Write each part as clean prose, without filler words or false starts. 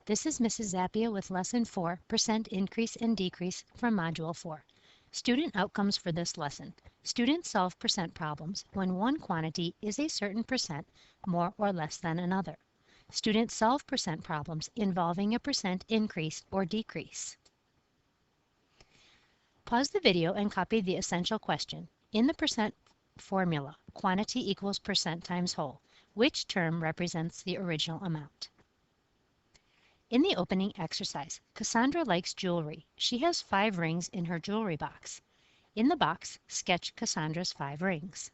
This is Mrs. Zappia with Lesson 4, Percent Increase and Decrease from Module 4. Student outcomes for this lesson. Students solve percent problems when one quantity is a certain percent more or less than another. Students solve percent problems involving a percent increase or decrease. Pause the video and copy the essential question. In the percent formula, quantity equals percent times whole. Which term represents the original amount? In the opening exercise, Cassandra likes jewelry. She has 5 rings in her jewelry box. In the box, sketch Cassandra's 5 rings.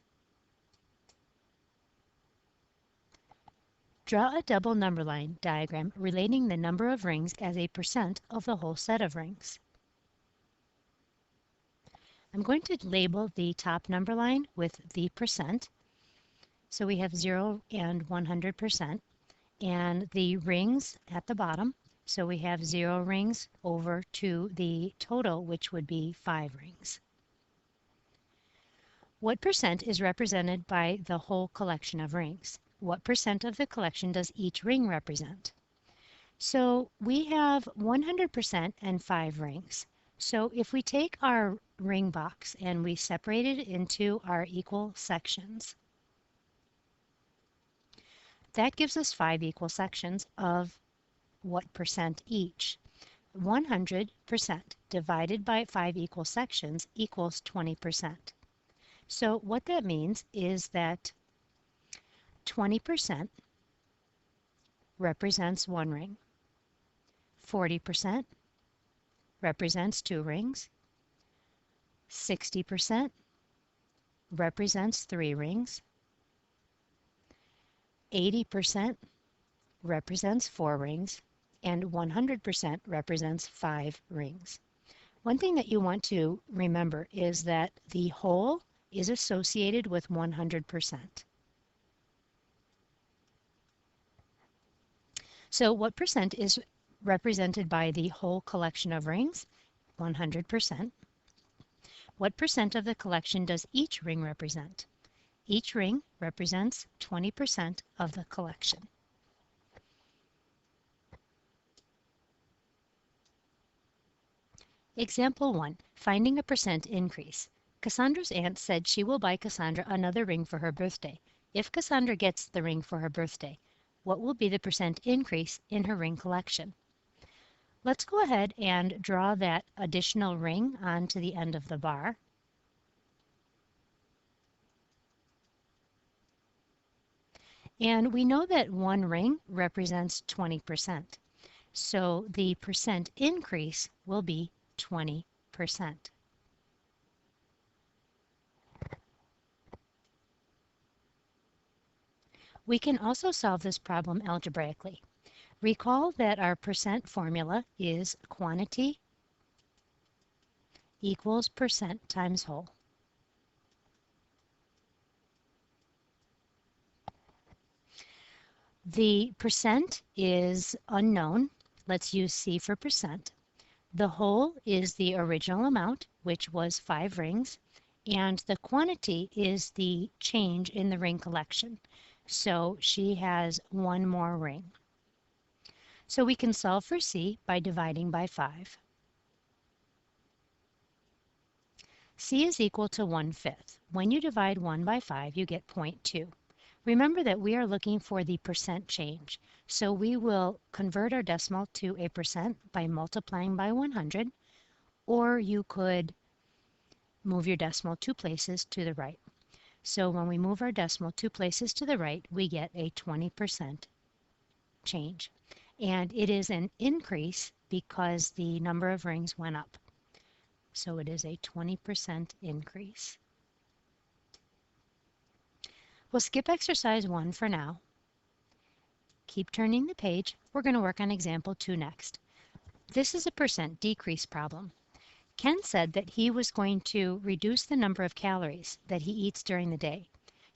Draw a double number line diagram relating the number of rings as a percent of the whole set of rings. I'm going to label the top number line with the percent. So we have 0 and 100%. And the rings at the bottom, so we have 0 rings over to the total, which would be 5 rings. What percent is represented by the whole collection of rings? What percent of the collection does each ring represent? So we have 100% and 5 rings. So if we take our ring box and we separate it into our equal sections, that gives us 5 equal sections of what percent each? 100% divided by 5 equal sections equals 20%. So what that means is that 20% represents 1 ring, 40% represents 2 rings, 60% represents 3 rings, 80% represents 4 rings, and 100% represents 5 rings. One thing that you want to remember is that the whole is associated with 100%. So what percent is represented by the whole collection of rings? 100%. What percent of the collection does each ring represent? Each ring represents 20% of the collection. Example 1. Finding a percent increase. Cassandra's aunt said she will buy Cassandra another ring for her birthday. If Cassandra gets the ring for her birthday, what will be the percent increase in her ring collection? Let's go ahead and draw that additional ring onto the end of the bar. And we know that 1 ring represents 20%. So the percent increase will be 20%. We can also solve this problem algebraically. Recall that our percent formula is quantity equals percent times whole. The percent is unknown. Let's use C for percent. The whole is the original amount, which was 5 rings, and the quantity is the change in the ring collection. So she has 1 more ring. So we can solve for C by dividing by 5. C is equal to 1/5. When you divide 1 by 5, you get 0.2. Remember that we are looking for the percent change, so we will convert our decimal to a percent by multiplying by 100, or you could move your decimal 2 places to the right. So when we move our decimal 2 places to the right, we get a 20% change. And it is an increase because the number of rings went up. So it is a 20% increase. We'll skip exercise 1 for now. Keep turning the page. We're going to work on example 2 next. This is a percent decrease problem. Ken said that he was going to reduce the number of calories that he eats during the day.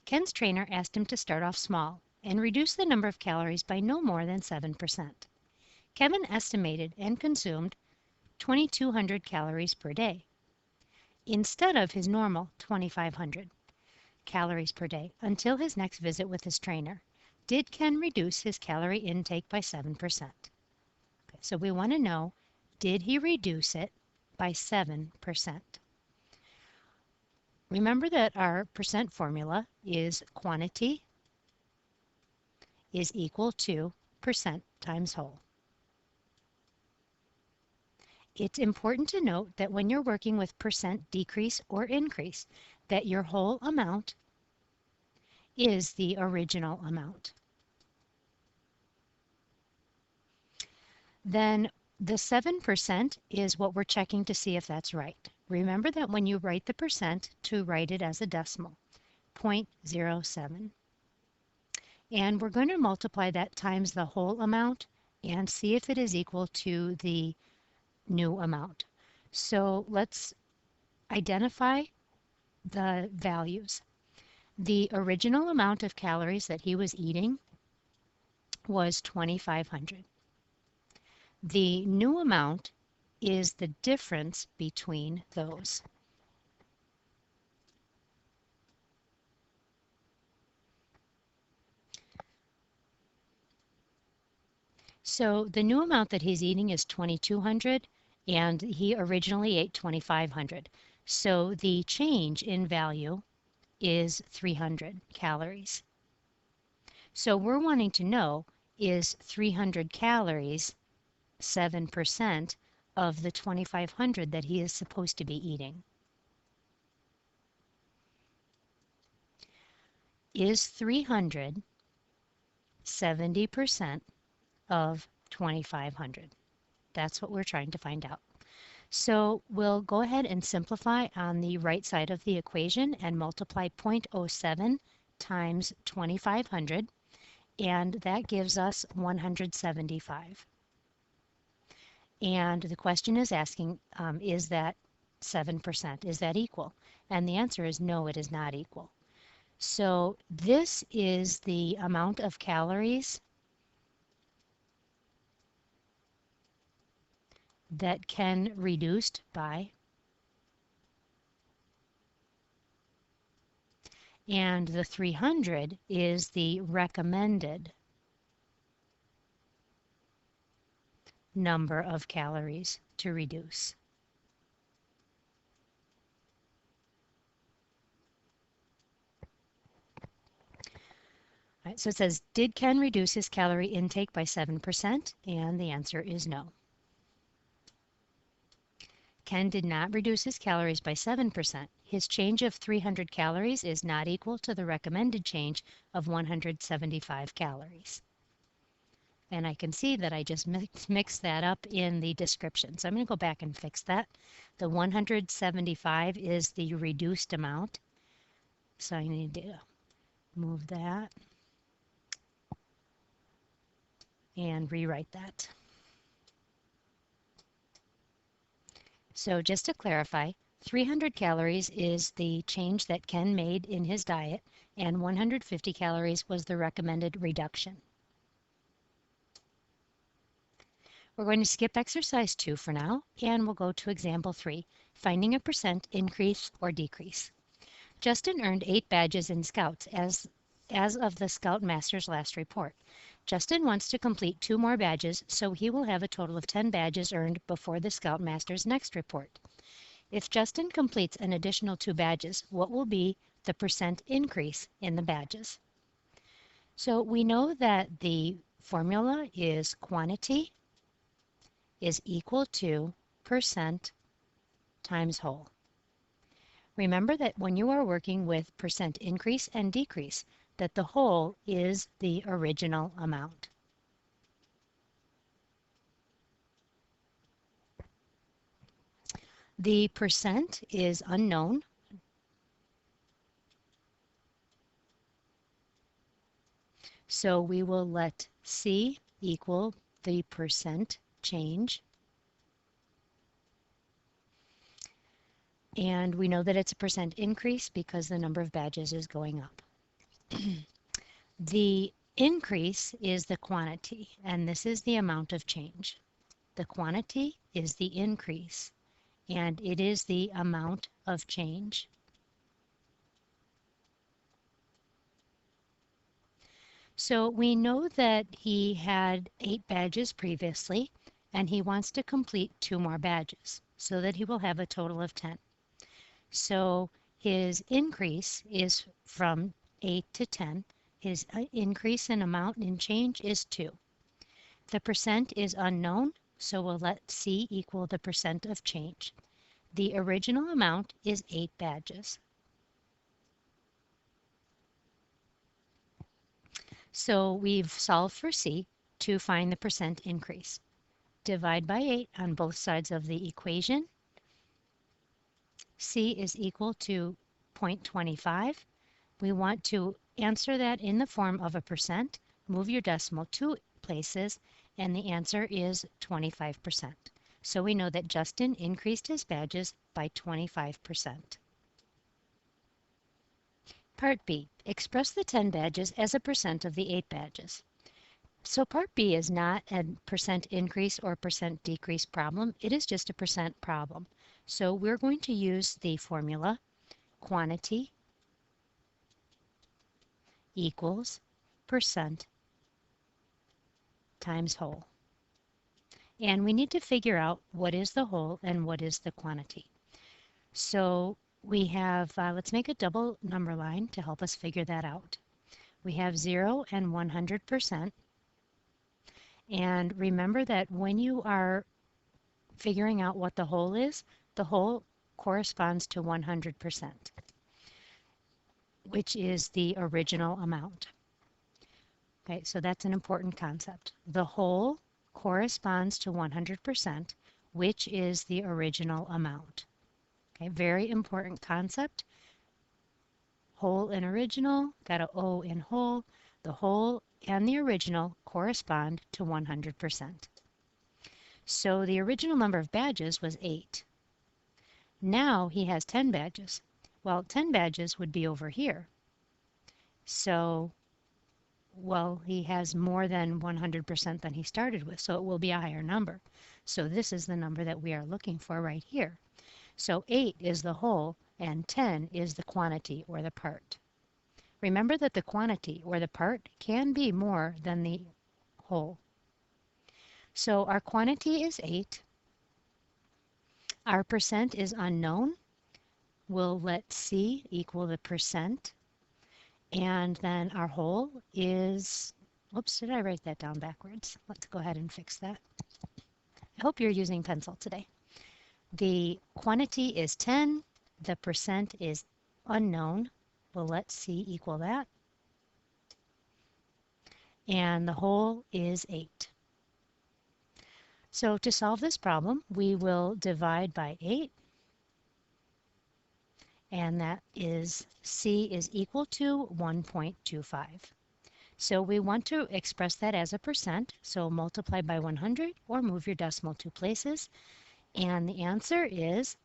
Ken's trainer asked him to start off small and reduce the number of calories by no more than 7%. Kevin estimated and consumed 2,200 calories per day instead of his normal 2,500 calories per day until his next visit with his trainer. Did Ken reduce his calorie intake by 7%? So we want to know, did he reduce it by 7%? Remember that our percent formula is quantity is equal to percent times whole. It's important to note that when you're working with percent decrease or increase, that your whole amount is the original amount. Then the 7% is what we're checking to see if that's right. Remember that when you write the percent, to write it as a decimal, 0.07. And we're going to multiply that times the whole amount and see if it is equal to the new amount. So let's identify the values. The original amount of calories that he was eating was 2,500. The new amount is the difference between those. So the new amount that he's eating is 2,200, and he originally ate 2,500. So the change in value is 300 calories. So we're wanting to know, is 300 calories 7% of the 2,500 that he is supposed to be eating? Is 300 70% of 2,500? That's what we're trying to find out. So we'll go ahead and simplify on the right side of the equation and multiply 0.07 times 2,500, and that gives us 175. And the question is asking, is that 7%? Is that equal? And the answer is no, it is not equal. So this is the amount of calories that Ken reduced by, and the 300 is the recommended number of calories to reduce. All right, so it says, did Ken reduce his calorie intake by 7%? And the answer is no. Ken did not reduce his calories by 7%. His change of 300 calories is not equal to the recommended change of 175 calories. And I can see that I just mixed that up in the description. So I'm going to go back and fix that. The 175 is the reduced amount. So I need to move that and rewrite that. So just to clarify, 300 calories is the change that Ken made in his diet, and 150 calories was the recommended reduction. We're going to skip exercise 2 for now, and we'll go to example 3, finding a percent increase or decrease. Justin earned 8 badges in Scouts as of the Scoutmaster's last report. Justin wants to complete 2 more badges, so he will have a total of 10 badges earned before the Scoutmaster's next report. If Justin completes an additional 2 badges, what will be the percent increase in the badges? So we know that the formula is quantity is equal to percent times whole. Remember that when you are working with percent increase and decrease, that the whole is the original amount. The percent is unknown. So we will let C equal the percent change. And we know that it's a percent increase because the number of badges is going up. The increase is the quantity, and this is the amount of change. The quantity is the increase, and it is the amount of change. So we know that he had 8 badges previously, and he wants to complete 2 more badges so that he will have a total of 10. So his increase is from 8 to 10. His increase in amount in change is 2. The percent is unknown, so we'll let C equal the percent of change. The original amount is 8 badges. So we've solved for C to find the percent increase. Divide by 8 on both sides of the equation. C is equal to 0.25. We want to answer that in the form of a percent. Move your decimal 2 places, and the answer is 25%. So we know that Justin increased his badges by 25%. Part B. Express the 10 badges as a percent of the 8 badges. So Part B is not a percent increase or percent decrease problem. It is just a percent problem. So we're going to use the formula quantity equals percent times whole. And we need to figure out what is the whole and what is the quantity. So we have, let's make a double number line to help us figure that out. We have 0 and 100%. And remember that when you are figuring out what the whole is, the whole corresponds to 100%, which is the original amount. Okay, so that's an important concept. The whole corresponds to 100%, which is the original amount. Okay, very important concept. Whole and original, got a O in whole. The whole and the original correspond to 100%. So the original number of badges was 8. Now he has 10 badges. Well, 10 badges would be over here. So, well, he has more than 100% than he started with, so it will be a higher number. So this is the number that we are looking for right here. So 8 is the whole and 10 is the quantity or the part. Remember that the quantity or the part can be more than the whole. So our quantity is 8. Our percent is unknown. We'll let C equal the percent. And then our whole is, oops, did I write that down backwards? Let's go ahead and fix that. I hope you're using pencil today. The quantity is 10. The percent is unknown. We'll let C equal that. And the whole is 8. So to solve this problem, we will divide by 8. And that is C is equal to 1.25. So we want to express that as a percent. So multiply by 100 or move your decimal 2 places. And the answer is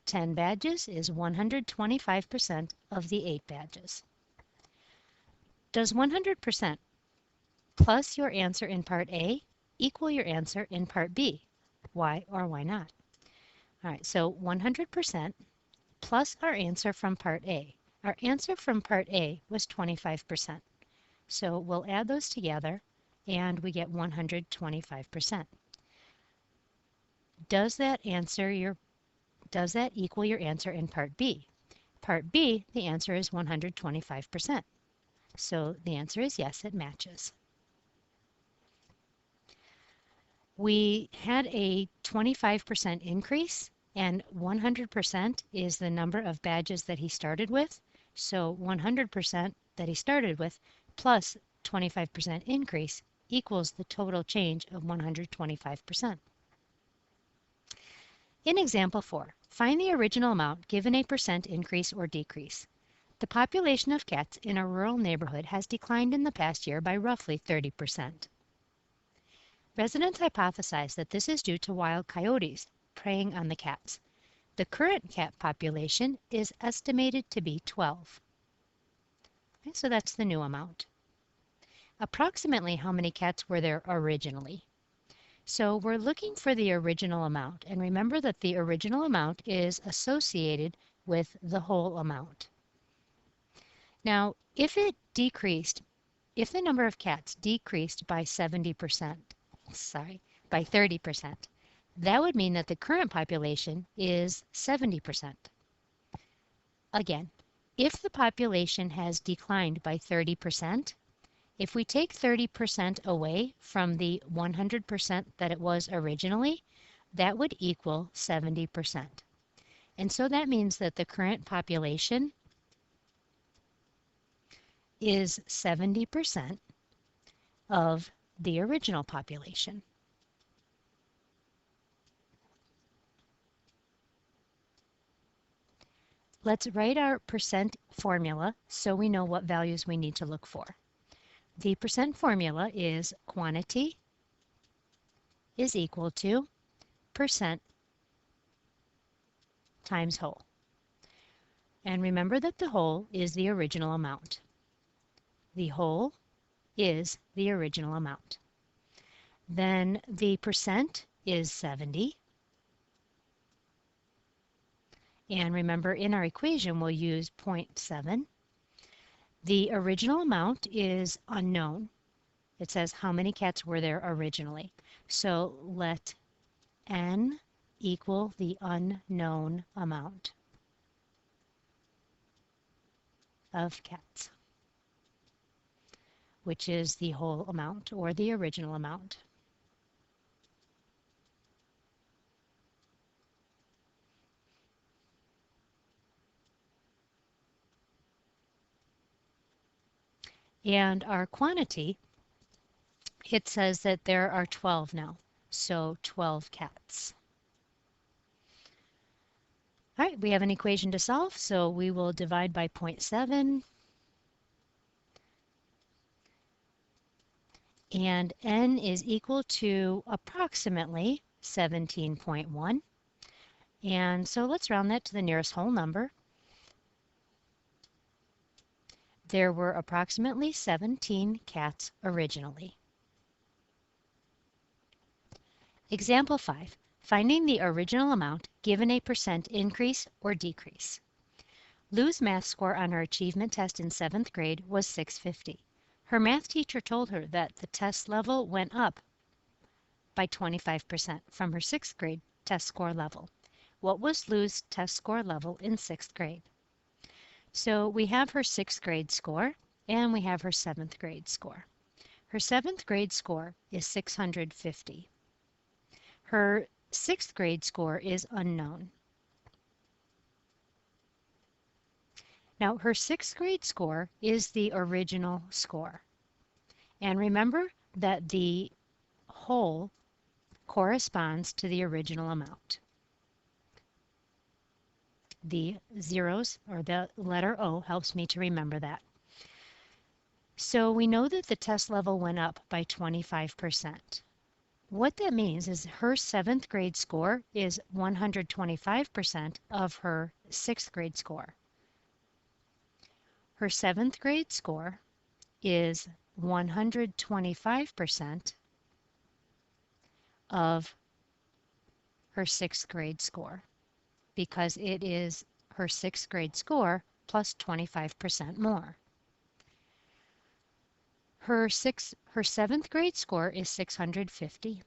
10 badges is 125% of the 8 badges. Does 100% plus your answer in part A equal your answer in part B? Why or why not? All right, so 100% plus our answer from part A. Our answer from part A was 25%. So we'll add those together and we get 125%. Does that equal your answer in part B? Part B, the answer is 125%. So the answer is yes, it matches. We had a 25% increase, and 100% is the number of badges that he started with. So 100% that he started with plus 25% increase equals the total change of 125%. In example 4, find the original amount given a percent increase or decrease. The population of cats in a rural neighborhood has declined in the past year by roughly 30%. Residents hypothesize that this is due to wild coyotes preying on the cats. The current cat population is estimated to be 12. Okay, so that's the new amount. Approximately how many cats were there originally? So we're looking for the original amount, and remember that the original amount is associated with the whole amount. Now, if it decreased if the number of cats decreased by 30%, that would mean that the current population is 70%. Again, if the population has declined by 30%, if we take 30% away from the 100% that it was originally, that would equal 70%. And so that means that the current population is 70% of the original population. Let's write our percent formula so we know what values we need to look for. The percent formula is quantity is equal to percent times whole. And remember that the whole is the original amount. The whole is the original amount. Then the percent is 70. And remember, in our equation, we'll use 0.7. The original amount is unknown. It says how many cats were there originally. So let n equal the unknown amount of cats, which is the whole amount or the original amount. And our quantity, it says that there are 12 now, so 12 cats. All right, we have an equation to solve, so we will divide by 0.7. And n is equal to approximately 17.1. And so let's round that to the nearest whole number. There were approximately 17 cats originally. Example 5. Finding the original amount given a percent increase or decrease. Lou's math score on her achievement test in 7th grade was 650. Her math teacher told her that the test level went up by 25% from her 6th grade test score level. What was Lou's test score level in 6th grade? So we have her 6th grade score and we have her 7th grade score. Her 7th grade score is 650. Her 6th grade score is unknown. Now her 6th grade score is the original score. And remember that the whole corresponds to the original amount. The zeros or the letter O helps me to remember that. So we know that the test level went up by 25%. What that means is her 7th grade score is 125% of her 6th grade score. Her 7th grade score is 125% of her 6th grade score because it is her 6th grade score plus 25% more. Her 7th grade score is 650.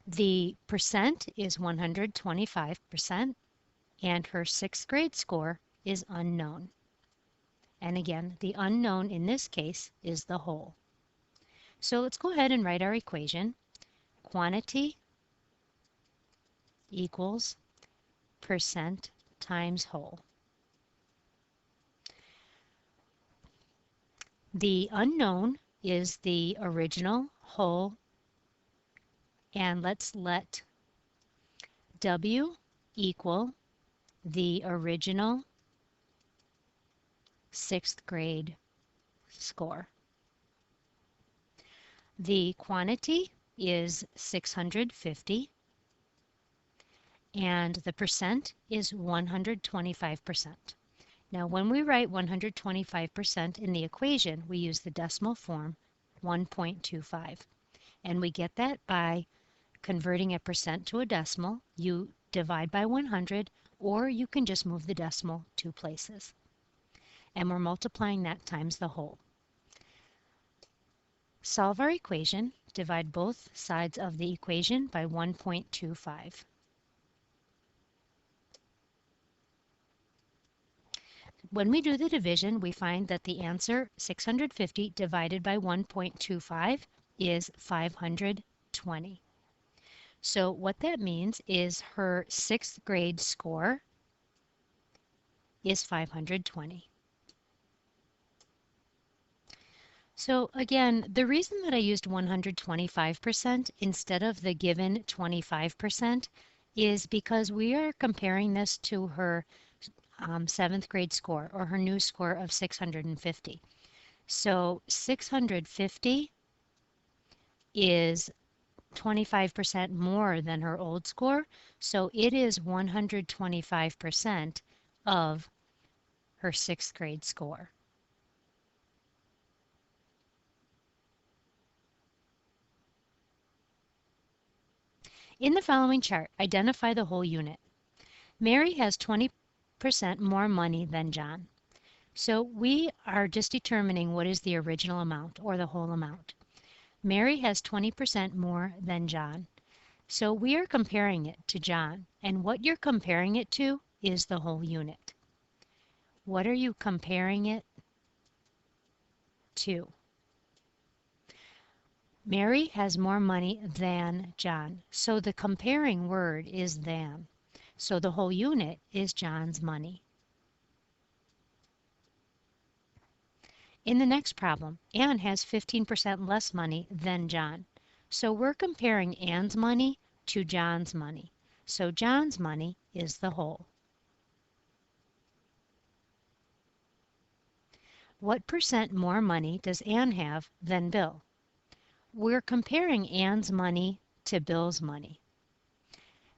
The percent is 125%, and her 6th grade score is unknown. And again, the unknown in this case is the whole. So let's go ahead and write our equation. Quantity equals percent times whole. The unknown is the original whole, and let's let W equal the original 6th grade score. The quantity is 650, and the percent is 125%. Now, when we write 125% in the equation, we use the decimal form 1.25. And we get that by converting a percent to a decimal. You divide by 100, or you can just move the decimal 2 places. And we're multiplying that times the whole. Solve our equation. Divide both sides of the equation by 1.25. When we do the division, we find that the answer 650 divided by 1.25 is 520. So what that means is her 6th grade score is 520. So again, the reason that I used 125% instead of the given 25% is because we are comparing this to her 7th grade score, or her new score of 650. So 650 is 25% more than her old score, so it is 125% of her 6th grade score. In the following chart, identify the whole unit. Mary has 20% more money than John. So we are just determining what is the original amount, or the whole amount. Mary has 20% more than John. So we are comparing it to John, and what you're comparing it to is the whole unit. What are you comparing it to? Mary has more money than John. So the comparing word is than. So the whole unit is John's money. In the next problem, Anne has 15% less money than John. So we're comparing Anne's money to John's money. So John's money is the whole. What percent more money does Anne have than Bill? We're comparing Anne's money to Bill's money.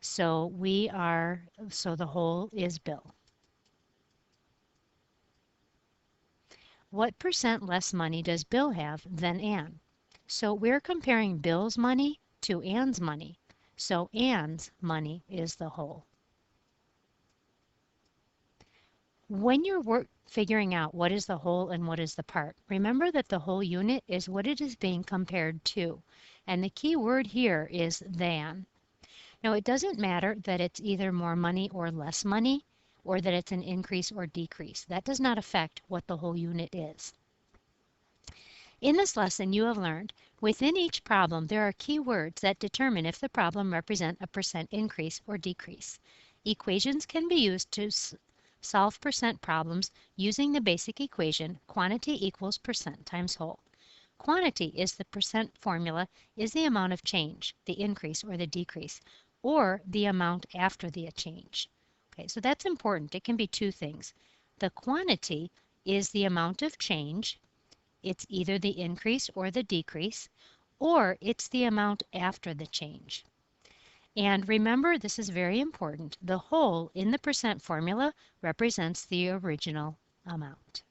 So the whole is Bill. What percent less money does Bill have than Anne? So we're comparing Bill's money to Anne's money. So Anne's money is the whole. When you're figuring out what is the whole and what is the part, remember that the whole unit is what it is being compared to. And the key word here is than. Now it doesn't matter that it's either more money or less money, or that it's an increase or decrease. That does not affect what the whole unit is. In this lesson, you have learned within each problem there are key words that determine if the problem represents a percent increase or decrease. Equations can be used to solve percent problems using the basic equation quantity equals percent times whole. Quantity is the percent formula is the amount of change, the increase or the decrease, or the amount after the change. Okay, so that's important. It can be two things. The quantity is the amount of change. It's either the increase or the decrease, or it's the amount after the change. And remember, this is very important. The whole in the percent formula represents the original amount.